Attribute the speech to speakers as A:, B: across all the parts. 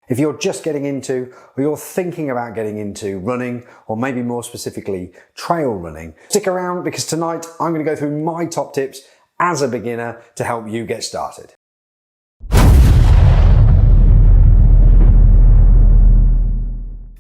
A: If you're just getting into, or you're thinking about getting into running, or maybe more specifically, trail running, stick around because tonight I'm going to go through my top tips as a beginner to help you get started.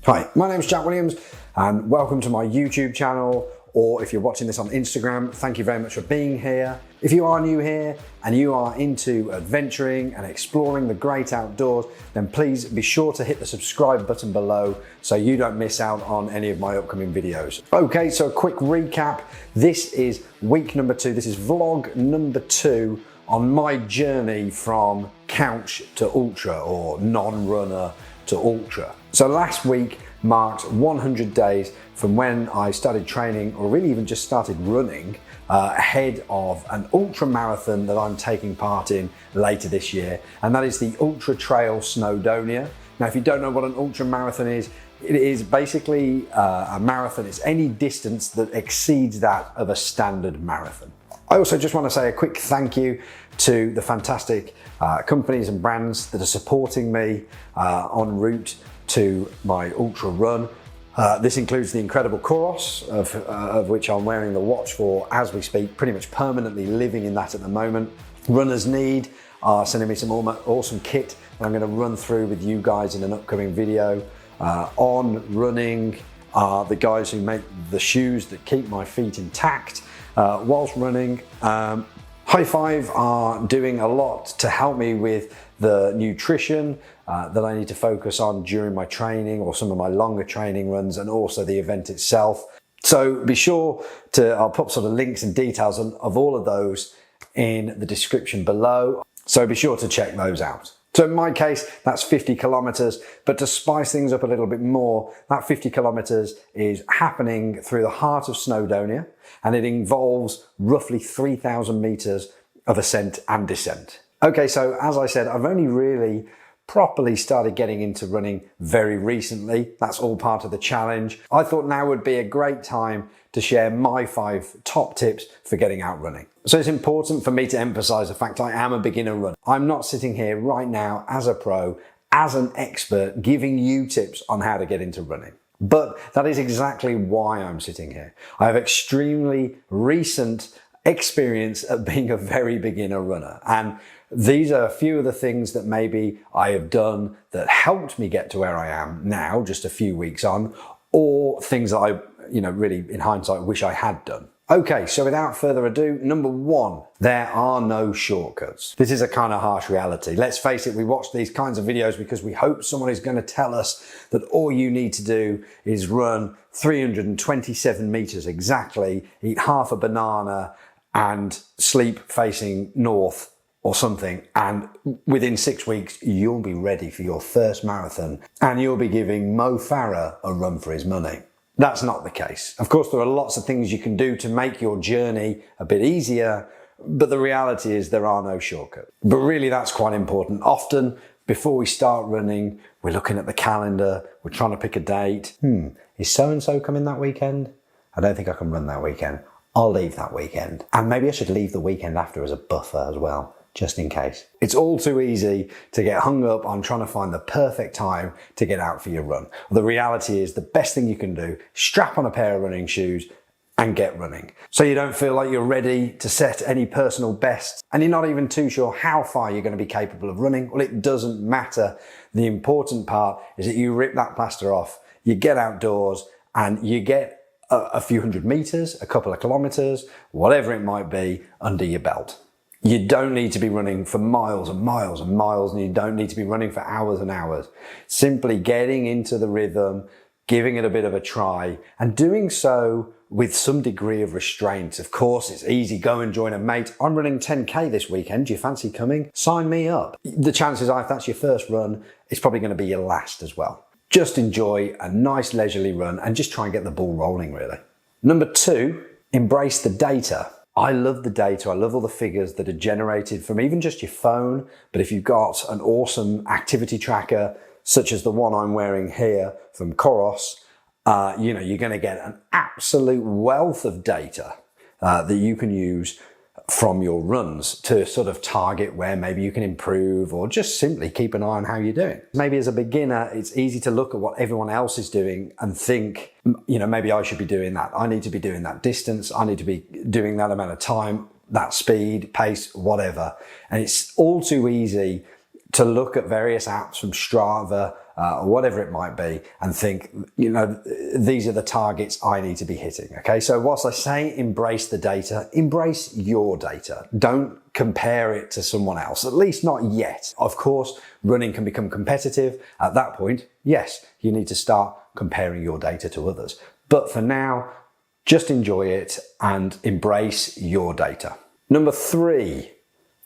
A: Hi, my name's Jack Williams and welcome to my YouTube channel, or if you're watching this on Instagram, thank you very much for being here. If you are new here and you are into adventuring and exploring the great outdoors, then please be sure to hit the subscribe button below so you don't miss out on any of my upcoming videos. Okay, so a quick recap. This is week number 2. This is vlog number 2 on my journey from couch to ultra, or non-runner to ultra. So last week marked 100 days from when I started training, or really even just started running, ahead of an ultra marathon that I'm taking part in later this year, and that is the Ultra-Trail Snowdonia. Now, if you don't know what an ultra marathon is, it is basically a marathon. It's any distance that exceeds that of a standard marathon. I also just want to say a quick thank you to the fantastic companies and brands that are supporting me en route to my ultra run. This includes the incredible Coros, of which I'm wearing the watch for as we speak, pretty much permanently living in that at the moment. Runners Need are sending me some awesome kit that I'm going to run through with you guys in an upcoming video. On Running are the guys who make the shoes that keep my feet intact whilst running. High Five are doing a lot to help me with the nutrition that I need to focus on during my training or some of my longer training runs, and also the event itself. So be sure to, I'll put sort of links and details of all of those in the description below. So be sure to check those out. So in my case, that's 50 kilometers, but to spice things up a little bit more, that 50 kilometers is happening through the heart of Snowdonia, and it involves roughly 3,000 meters of ascent and descent. Okay, so as I said, I've only really properly started getting into running very recently. That's all part of the challenge. I thought now would be a great time to share my 5 top tips for getting out running. So it's important for me to emphasize the fact I am a beginner runner. I'm not sitting here right now as a pro, as an expert, giving you tips on how to get into running. But that is exactly why I'm sitting here. I have extremely recent experience at being a very beginner runner, and these are a few of the things that maybe I have done that helped me get to where I am now, just a few weeks on, or things that I, really in hindsight wish I had done. Okay, so without further ado, number 1, there are no shortcuts. This is a kind of harsh reality. Let's face it, we watch these kinds of videos because we hope someone is going to tell us that all you need to do is run 327 meters exactly, eat half a banana, and sleep facing north or something, and within 6 weeks you'll be ready for your first marathon and you'll be giving Mo Farah a run for his money. That's not the case. Of course, there are lots of things you can do to make your journey a bit easier, but the reality is there are no shortcuts. But really, that's quite important. Often before we start running, we're looking at the calendar, we're trying to pick a date. Is so-and-so coming that weekend? I don't think I can run that weekend. I'll leave that weekend. And maybe I should leave the weekend after as a buffer as well, just in case. It's all too easy to get hung up on trying to find the perfect time to get out for your run. The reality is the best thing you can do, strap on a pair of running shoes and get running. So you don't feel like you're ready to set any personal bests and you're not even too sure how far you're going to be capable of running. Well, it doesn't matter. The important part is that you rip that plaster off, you get outdoors and you get a few hundred meters, a couple of kilometers, whatever it might be, under your belt. You don't need to be running for miles and miles and miles, and you don't need to be running for hours and hours. Simply getting into the rhythm, giving it a bit of a try, and doing so with some degree of restraint. Of course, it's easy. Go and join a mate. I'm running 10K this weekend. Do you fancy coming? Sign me up. The chances are, if that's your first run, it's probably going to be your last as well. Just enjoy a nice leisurely run and just try and get the ball rolling, really. Number 2, embrace the data. I love the data. I love all the figures that are generated from even just your phone. But if you've got an awesome activity tracker, such as the one I'm wearing here from Coros, you're going to get an absolute wealth of data that you can use from your runs to sort of target where maybe you can improve, or just simply keep an eye on how you're doing. Maybe as a beginner, it's easy to look at what everyone else is doing and think, you know, maybe I should be doing that. I need to be doing that distance. I need to be doing that amount of time, that speed, pace, whatever. And it's all too easy to look at various apps from Strava, or whatever it might be, and think, you know, these are the targets I need to be hitting. Okay, so whilst I say embrace the data, embrace your data. Don't compare it to someone else, at least not yet. Of course, running can become competitive. At that point, yes, you need to start comparing your data to others. But for now, just enjoy it and embrace your data. Number 3,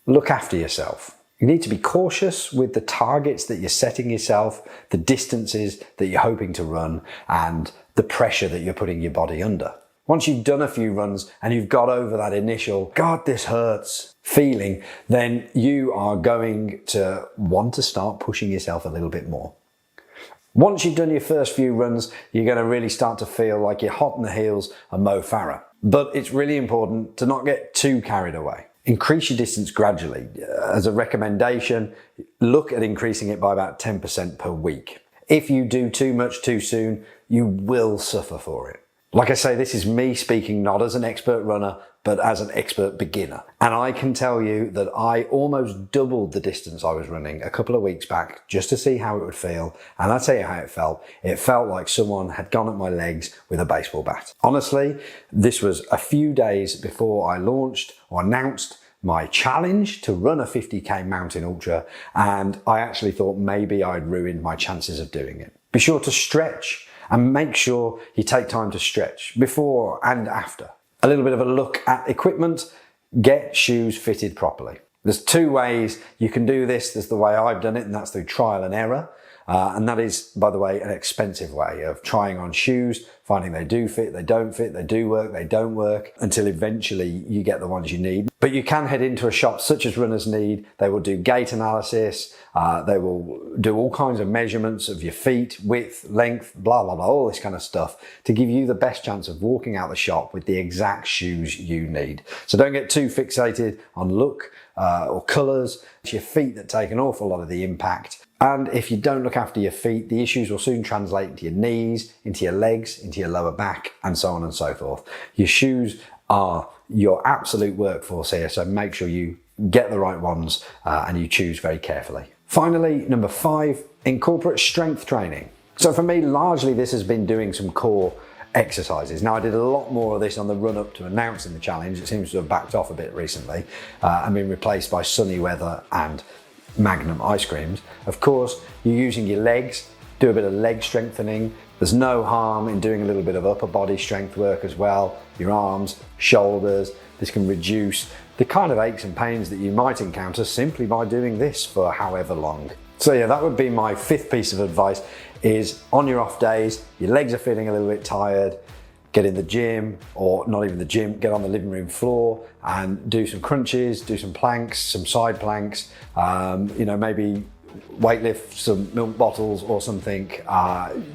A: look after yourself. You need to be cautious with the targets that you're setting yourself, the distances that you're hoping to run, and the pressure that you're putting your body under. Once you've done a few runs and you've got over that initial, God, this hurts feeling, then you are going to want to start pushing yourself a little bit more. Once you've done your first few runs, you're going to really start to feel like you're hot on the heels of Mo Farah. But it's really important to not get too carried away. Increase your distance gradually. As a recommendation, look at increasing it by about 10% per week. If you do too much too soon, you will suffer for it. Like I say, this is me speaking not as an expert runner, but as an expert beginner. And I can tell you that I almost doubled the distance I was running a couple of weeks back just to see how it would feel. And I'll tell you how it felt. It felt like someone had gone at my legs with a baseball bat. Honestly, this was a few days before I launched or announced my challenge to run a 50k mountain ultra, and I actually thought maybe I'd ruined my chances of doing it. Be sure to stretch and make sure you take time to stretch before and after. A little bit of a look at equipment. Get shoes fitted properly. There's 2 ways you can do this. There's the way I've done it, and that's through trial and error. And that is, by the way, an expensive way of trying on shoes, finding they do fit, they don't fit, they do work, they don't work, until eventually you get the ones you need. But you can head into a shop such as Runners Need. They will do gait analysis. They will do all kinds of measurements of your feet, width, length, blah, blah, blah, all this kind of stuff to give you the best chance of walking out the shop with the exact shoes you need. So don't get too fixated on look or colours. It's your feet that take an awful lot of the impact. And if you don't look after your feet, the issues will soon translate into your knees, into your legs, into your lower back, and so on and so forth. Your shoes are your absolute workforce here, so make sure you get the right ones and you choose very carefully. Finally, number 5, incorporate strength training. So for me, largely this has been doing some core exercises. Now, I did a lot more of this on the run up to announcing the challenge. It seems to have backed off a bit recently and been replaced by sunny weather and Magnum ice creams. Of course, you're using your legs, do a bit of leg strengthening. There's no harm in doing a little bit of upper body strength work as well. Your arms, shoulders. This can reduce the kind of aches and pains that you might encounter simply by doing this for however long. So yeah, that would be my 5th piece of advice, is on your off days, your legs are feeling a little bit tired, get in the gym, or not even the gym, get on the living room floor and do some crunches, do some planks, some side planks, maybe weightlift some milk bottles or something.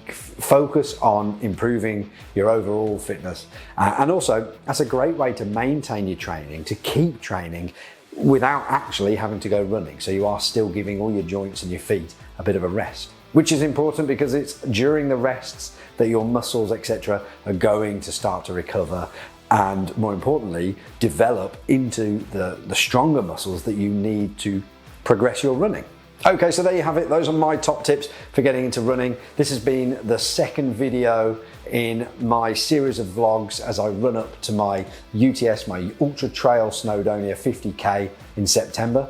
A: Focus on improving your overall fitness. And also, that's a great way to maintain your training, to keep training without actually having to go running. So you are still giving all your joints and your feet a bit of a rest, which is important because it's during the rests that your muscles, etc., are going to start to recover and, more importantly, develop into the stronger muscles that you need to progress your running. Okay, so there you have it. Those are my top tips for getting into running. This has been the 2nd video in my series of vlogs as I run up to my UTS, my Ultra-Trail Snowdonia 50k in September.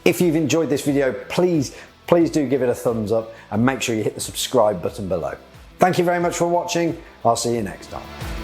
A: If you've enjoyed this video, please do give it a thumbs up and make sure you hit the subscribe button below. Thank you very much for watching. I'll see you next time.